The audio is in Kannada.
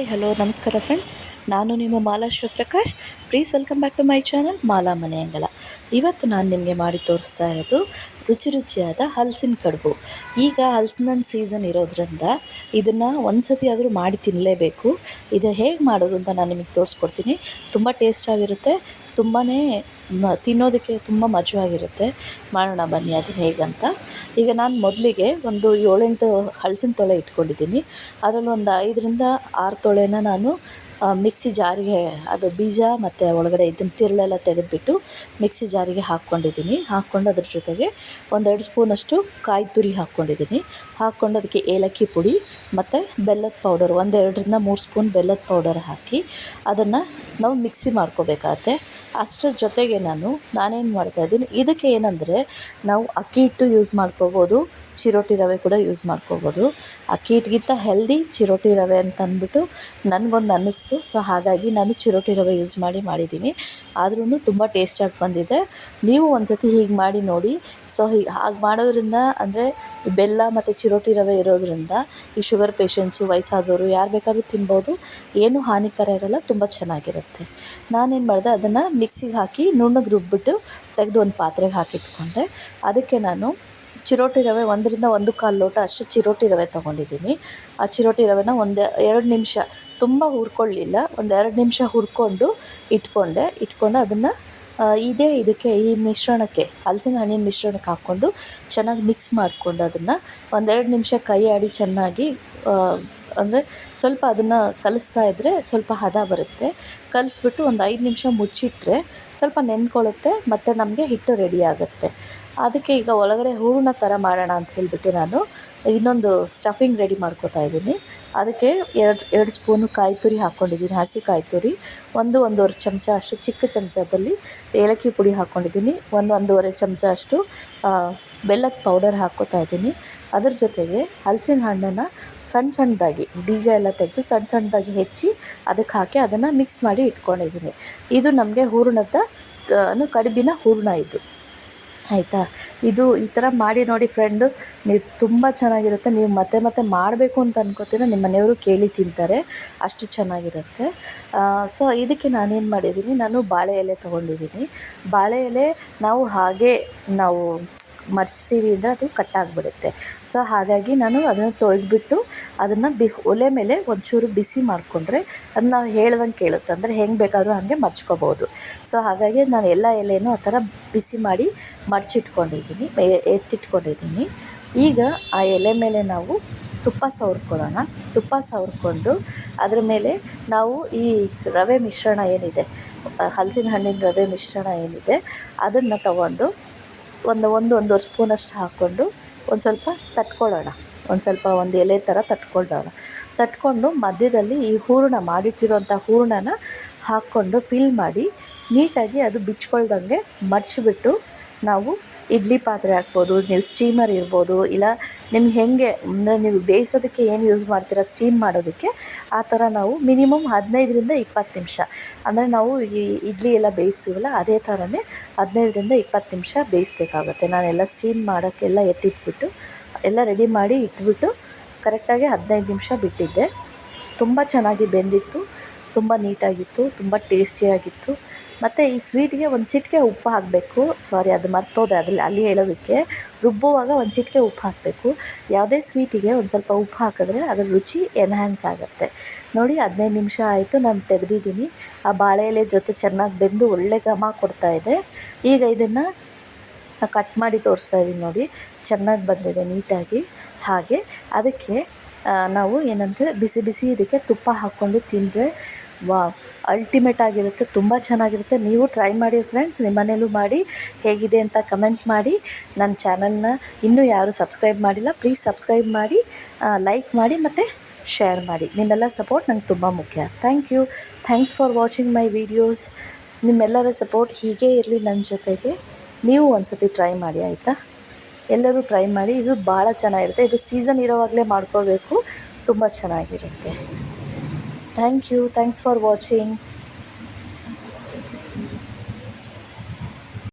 ಹಾಯ್ ಹಲೋ ನಮಸ್ಕಾರ ಫ್ರೆಂಡ್ಸ್, ನಾನು ನಿಮ್ಮ Mala Shivaprakash. Please welcome back to my channel Mala Mane Angala. ಇವತ್ತು ನಾನು ನಿಮಗೆ ಮಾಡಿ ತೋರಿಸ್ತಾ ಇರೋದು ರುಚಿಯಾದ ಹಲಸಿನ ಕಡುಬು. ಈಗ ಹಲಸಿನ ಸೀಸನ್ ಇರೋದ್ರಿಂದ ಇದನ್ನು ಒಂದು ಸತಿ ಆದರೂ ಮಾಡಿ ತಿನ್ನಲೇಬೇಕು. ಇದು ಹೇಗೆ ಮಾಡೋದು ಅಂತ ನಾನು ನಿಮಗೆ ತೋರಿಸ್ಕೊಡ್ತೀನಿ. ತುಂಬ ಟೇಸ್ಟಾಗಿರುತ್ತೆ, ತುಂಬಾ ತಿನ್ನೋದಕ್ಕೆ ತುಂಬ ಮಜವಾಗಿರುತ್ತೆ. ಮಾಡೋಣ ಬನ್ನಿ ಅದನ್ನು ಹೇಗಂತ. ಈಗ ನಾನು ಮೊದಲಿಗೆ ಒಂದು 7-8 ಹಲಸಿನ ತೊಳೆ ಇಟ್ಕೊಂಡಿದ್ದೀನಿ. ಅದರಲ್ಲಿ ಒಂದು 5ರಿಂದ 6 ತೊಳೆನ ನಾನು ಮಿಕ್ಸಿ ಜಾರಿಗೆ, ಅದು ಬೀಜ ಮತ್ತು ಒಳಗಡೆ ಇದನ್ನು ತಿರುಳೆಲ್ಲ ತೆಗೆದುಬಿಟ್ಟು ಮಿಕ್ಸಿ ಜಾರಿಗೆ ಹಾಕ್ಕೊಂಡಿದ್ದೀನಿ. ಹಾಕ್ಕೊಂಡು ಅದ್ರ ಜೊತೆಗೆ 1-2 ಸ್ಪೂನಷ್ಟು ಕಾಯಿ ತುರಿ ಹಾಕ್ಕೊಂಡಿದ್ದೀನಿ. ಹಾಕ್ಕೊಂಡು ಅದಕ್ಕೆ ಏಲಕ್ಕಿ ಪುಡಿ ಮತ್ತು ಬೆಲ್ಲದ ಪೌಡರ್ 1-2ರಿಂದ 3 ಸ್ಪೂನ್ ಬೆಲ್ಲದ ಪೌಡರ್ ಹಾಕಿ ಅದನ್ನು ನಾವು ಮಿಕ್ಸಿ ಮಾಡ್ಕೋಬೇಕಾಗತ್ತೆ. ಅಷ್ಟರ ಜೊತೆಗೆ ನಾನೇನು ಮಾಡ್ತಾಯಿದ್ದೀನಿ, ಇದಕ್ಕೆ ಏನಂದರೆ ನಾವು ಅಕ್ಕಿ ಹಿಟ್ಟು ಯೂಸ್ ಮಾಡ್ಕೋಬೋದು, ಚಿರೋಟಿ ರವೆ ಕೂಡ ಯೂಸ್ ಮಾಡ್ಕೋಬೋದು. ಅಕ್ಕಿ ಹಿಟ್ಟಿಗಿಂತ ಹೆಲ್ದಿ ಚಿರೋಟಿ ರವೆ ಅಂತ ಅಂದ್ಬಿಟ್ಟು ನನಗೊಂದು ಅನ್ನಿಸ್ತು. ಸೊ ಹಾಗಾಗಿ ನಾನು ಚಿರೋಟಿ ರವೆ ಯೂಸ್ ಮಾಡಿದ್ದೀನಿ. ಆದ್ರೂ ತುಂಬ ಟೇಸ್ಟಾಗಿ ಬಂದಿದೆ. ನೀವು ಒಂದು ಸತಿ ಹೀಗೆ ಮಾಡಿ ನೋಡಿ. ಸೊ ಹಾಗೆ ಮಾಡೋದ್ರಿಂದ ಅಂದರೆ ಬೆಲ್ಲ ಮತ್ತು ಚಿರೋಟಿ ರವೆ ಇರೋದ್ರಿಂದ ಈ ಶುಗರ್ ಪೇಷಂಟ್ಸು, ವಯಸ್ಸಾದವರು ಯಾರು ಬೇಕಾದ್ರೂ ತಿನ್ಬೋದು. ಏನೂ ಹಾನಿಕರ ಇರೋಲ್ಲ, ತುಂಬ ಚೆನ್ನಾಗಿರುತ್ತೆ. ನಾನೇನು ಮಾಡಿದೆ, ಅದನ್ನು ಮಿಕ್ಸಿಗೆ ಹಾಕಿ ನುಣ್ಣಗೆ ರುಬ್ಬಿಟ್ಟು ತೆಗೆದು ಒಂದು ಪಾತ್ರೆಗೆ ಹಾಕಿಟ್ಕೊಂಡೆ. ಅದಕ್ಕೆ ನಾನು ಚಿರೋಟಿ ರವೆ 1ರಿಂದ 1.25 ಲೋಟ ಅಷ್ಟು ಚಿರೋಟಿ ರವೆ ತೊಗೊಂಡಿದ್ದೀನಿ. ಆ ಚಿರೋಟಿ ರವೆನ 1-2 ನಿಮಿಷ, ತುಂಬ ಹುರ್ಕೊಳ್ಳಿಲ್ಲ, 1-2 ನಿಮಿಷ ಹುರ್ಕೊಂಡು ಇಟ್ಕೊಂಡು ಅದನ್ನು ಇದಕ್ಕೆ ಈ ಮಿಶ್ರಣಕ್ಕೆ, ಹಲಸಿನ ಹಣ್ಣಿನ ಮಿಶ್ರಣಕ್ಕೆ ಹಾಕ್ಕೊಂಡು ಚೆನ್ನಾಗಿ ಮಿಕ್ಸ್ ಮಾಡಿಕೊಂಡು ಅದನ್ನು 1-2 ನಿಮಿಷ ಕೈ ಆಡಿ ಚೆನ್ನಾಗಿ, ಅಂದರೆ ಸ್ವಲ್ಪ ಅದನ್ನು ಕಲಿಸ್ತಾ ಇದ್ದರೆ ಸ್ವಲ್ಪ ಹದ ಬರುತ್ತೆ. ಕಲಿಸ್ಬಿಟ್ಟು ಒಂದು 5 ನಿಮಿಷ ಮುಚ್ಚಿಟ್ರೆ ಸ್ವಲ್ಪ ನೆನ್ಕೊಳ್ಳುತ್ತೆ ಮತ್ತು ನಮಗೆ ಹಿಟ್ಟು ರೆಡಿ ಆಗುತ್ತೆ. ಅದಕ್ಕೆ ಈಗ ಒಳಗಡೆ ಹೂರಣ ಥರ ಮಾಡೋಣ ಅಂತ ಹೇಳಿಬಿಟ್ಟು ನಾನು ಇನ್ನೊಂದು ಸ್ಟಫಿಂಗ್ ರೆಡಿ ಮಾಡ್ಕೋತಾ ಇದ್ದೀನಿ. ಅದಕ್ಕೆ 2 ಸ್ಪೂನು ಕಾಯಿ ತುರಿ ಹಾಕ್ಕೊಂಡಿದ್ದೀನಿ, ಹಸಿ ಕಾಯಿ ತುರಿ. 1-1.5 ಚಮಚ ಅಷ್ಟು ಚಿಕ್ಕ ಚಮಚದಲ್ಲಿ ಏಲಕ್ಕಿ ಪುಡಿ ಹಾಕ್ಕೊಂಡಿದ್ದೀನಿ. 1-1.5 ಚಮಚ ಅಷ್ಟು ಬೆಲ್ಲದ ಪೌಡರ್ ಹಾಕ್ಕೋತಾ ಇದ್ದೀನಿ. ಅದ್ರ ಜೊತೆಗೆ ಹಲಸಿನ ಹಣ್ಣನ್ನು ಸಣ್ಣದಾಗಿ ಬೀಜ ಎಲ್ಲ ತೆಗೆದು ಸಣ್ಣದಾಗಿ ಹೆಚ್ಚಿ ಅದಕ್ಕೆ ಹಾಕಿ ಅದನ್ನು ಮಿಕ್ಸ್ ಮಾಡಿ ಇಟ್ಕೊಂಡಿದ್ದೀನಿ. ಇದು ನಮಗೆ ಹೂರಣದ ಕಡುಬಿನ ಹೂರಣ ಇದು, ಆಯಿತಾ. ಇದು ಈ ಥರ ಮಾಡಿ ನೋಡಿ ಫ್ರೆಂಡು, ನೀವು ತುಂಬ ಚೆನ್ನಾಗಿರುತ್ತೆ. ನೀವು ಮತ್ತೆ ಮಾಡಬೇಕು ಅಂತ ಅನ್ಕೋತೀರ, ನಿಮ್ಮ ಮನೆಯವರು ಕೇಳಿ ತಿಂತಾರೆ, ಅಷ್ಟು ಚೆನ್ನಾಗಿರುತ್ತೆ. ಸೊ ಇದಕ್ಕೆ ನಾನೇನು ಮಾಡಿದ್ದೀನಿ, ನಾನು ಬಾಳೆ ಎಲೆ ತೊಗೊಂಡಿದ್ದೀನಿ. ಬಾಳೆ ಎಲೆ ನಾವು ಮಡಚ್ತೀವಿ ಅಂದರೆ ಅದು ಕಟ್ಟಾಗಿಬಿಡುತ್ತೆ. ಸೊ ಹಾಗಾಗಿ ನಾನು ಅದನ್ನು ತೊಳೆದ್ಬಿಟ್ಟು ಅದನ್ನು ಒಲೆ ಮೇಲೆ ಒಂಚೂರು ಬಿಸಿ ಮಾಡಿಕೊಂಡ್ರೆ ಅದು ನಾವು ಹೇಳ್ದಂಗೆ ಕೇಳುತ್ತೆ. ಅಂದರೆ ಹೆಂಗೆ ಬೇಕಾದರೂ ಹಾಗೆ ಮಡ್ಚ್ಕೋಬೋದು. ಸೊ ಹಾಗಾಗಿ ನಾನು ಎಲ್ಲ ಎಲೆನೂ ಆ ಥರ ಬಿಸಿ ಮಾಡಿ ಮಡಚಿಟ್ಕೊಂಡಿದ್ದೀನಿ, ಎತ್ತಿಟ್ಕೊಂಡಿದ್ದೀನಿ. ಈಗ ಆ ಎಲೆ ಮೇಲೆ ನಾವು ತುಪ್ಪ ಸವರ್ಕೊಳ್ಳೋಣ. ತುಪ್ಪ ಸವರ್ಕೊಂಡು ಅದರ ಮೇಲೆ ನಾವು ಈ ರವೆ ಮಿಶ್ರಣ ಏನಿದೆ, ಹಲಸಿನ ಹಣ್ಣಿನ ರವೆ ಮಿಶ್ರಣ ಏನಿದೆ ಅದನ್ನು ತಗೊಂಡು ಒಂದೂವರೆ ಸ್ಪೂನಷ್ಟು ಹಾಕ್ಕೊಂಡು ಒಂದು ಸ್ವಲ್ಪ ತಟ್ಕೊಳ್ಳೋಣ. ಒಂದು ಎಲೆ ಥರ ತಟ್ಕೊಂಡು ಮಧ್ಯದಲ್ಲಿ ಈ ಹೂರಣ ಮಾಡಿಟ್ಟಿರೋಂಥ ಹೂರಣನ ಹಾಕ್ಕೊಂಡು ಫಿಲ್ ಮಾಡಿ ನೀಟಾಗಿ ಅದು ಬಿಚ್ಕೊಳ್ದಂಗೆ ಮಡಚಿಬಿಟ್ಟು ನಾವು ಇಡ್ಲಿ ಪಾತ್ರೆ ಹಾಕ್ಬೋದು, ನೀವು ಸ್ಟೀಮರ್ ಇರ್ಬೋದು, ಇಲ್ಲ ನಿಮ್ಗೆ ಹೇಗೆ ಅಂದರೆ ನೀವು ಬೇಯಿಸೋದಕ್ಕೆ ಏನು ಯೂಸ್ ಮಾಡ್ತೀರಾ ಸ್ಟೀಮ್ ಮಾಡೋದಕ್ಕೆ, ಆ ಥರ ನಾವು ಮಿನಿಮಮ್ 15ರಿಂದ 20 ನಿಮಿಷ, ಅಂದರೆ ನಾವು ಈ ಇಡ್ಲಿ ಎಲ್ಲ ಬೇಯಿಸ್ತೀವಲ್ಲ ಅದೇ ಥರನೇ 15ರಿಂದ 20 ನಿಮಿಷ ಬೇಯಿಸಬೇಕಾಗತ್ತೆ. ನಾನೆಲ್ಲ ಸ್ಟೀಮ್ ಮಾಡೋಕ್ಕೆಲ್ಲ ಎತ್ತಿಟ್ಬಿಟ್ಟು ಎಲ್ಲ ರೆಡಿ ಮಾಡಿ ಇಟ್ಬಿಟ್ಟು ಕರೆಕ್ಟಾಗಿ 15 ನಿಮಿಷ ಬಿಟ್ಟಿದ್ದೆ. ತುಂಬ ಚೆನ್ನಾಗಿ ಬೆಂದಿತ್ತು, ತುಂಬ ನೀಟಾಗಿತ್ತು, ತುಂಬ ಟೇಸ್ಟಿಯಾಗಿತ್ತು. ಮತ್ತು ಈ ಸ್ವೀಟಿಗೆ ಒಂದು ಚಿಟಿಕೆ ಉಪ್ಪು ಹಾಕಬೇಕು. ಸಾರಿ, ಅದು ಮರ್ತೋದೆ ಅಲ್ಲಿ ಹೇಳೋದಕ್ಕೆ. ರುಬ್ಬುವಾಗ ಒಂದು ಚಿಟಿಕೆ ಉಪ್ಪು ಹಾಕಬೇಕು. ಯಾವುದೇ ಸ್ವೀಟಿಗೆ ಒಂದು ಸ್ವಲ್ಪ ಉಪ್ಪು ಹಾಕಿದ್ರೆ ಅದರ ರುಚಿ ಎನ್ಹ್ಯಾನ್ಸ್ ಆಗುತ್ತೆ. ನೋಡಿ 15 ನಿಮಿಷ ಆಯಿತು, ನಾನು ತೆಗೆದಿದ್ದೀನಿ. ಆ ಬಾಳೆ ಎಲೆ ಜೊತೆ ಚೆನ್ನಾಗಿ ಬೆಂದು ಒಳ್ಳೆ ಘಮ ಕೊಡ್ತಾಯಿದೆ. ಈಗ ಇದನ್ನು ಕಟ್ ಮಾಡಿ ತೋರಿಸ್ತಾ ಇದ್ದೀನಿ ನೋಡಿ, ಚೆನ್ನಾಗಿ ಬಂದಿದೆ ನೀಟಾಗಿ. ಹಾಗೆ ಅದಕ್ಕೆ ನಾವು ಏನಂದರೆ ಬಿಸಿ ಇದಕ್ಕೆ ತುಪ್ಪ ಹಾಕ್ಕೊಂಡು ತಿಂದರೆ ಅಲ್ಟಿಮೇಟ್ ಆಗಿರುತ್ತೆ, ತುಂಬ ಚೆನ್ನಾಗಿರುತ್ತೆ. ನೀವು ಟ್ರೈ ಮಾಡಿ ಫ್ರೆಂಡ್ಸ್, ನಿಮ್ಮ ಮನೇಲೂ ಮಾಡಿ ಹೇಗಿದೆ ಅಂತ ಕಮೆಂಟ್ ಮಾಡಿ. ನನ್ನ ಚಾನಲ್ನ ಇನ್ನೂ ಯಾರು ಸಬ್ಸ್ಕ್ರೈಬ್ ಮಾಡಿಲ್ಲ, ಪ್ಲೀಸ್ ಸಬ್ಸ್ಕ್ರೈಬ್ ಮಾಡಿ, ಲೈಕ್ ಮಾಡಿ ಮತ್ತು ಶೇರ್ ಮಾಡಿ. ನಿಮ್ಮೆಲ್ಲ ಸಪೋರ್ಟ್ ನಂಗೆ ತುಂಬ ಮುಖ್ಯ. Thanks for watching my videos. ನಿಮ್ಮೆಲ್ಲರ ಸಪೋರ್ಟ್ ಹೀಗೇ ಇರಲಿ ನನ್ನ ಜೊತೆಗೆ. ನೀವು ಒಂದು ಸತಿ ಟ್ರೈ ಮಾಡಿ, ಆಯಿತಾ. ಎಲ್ಲರೂ ಟ್ರೈ ಮಾಡಿ, ಇದು ಭಾಳ ಚೆನ್ನಾಗಿರುತ್ತೆ. ಇದು ಸೀಸನ್ ಇರೋವಾಗಲೇ ಮಾಡ್ಕೋಬೇಕು, ತುಂಬ ಚೆನ್ನಾಗಿರುತ್ತೆ. Thanks for watching.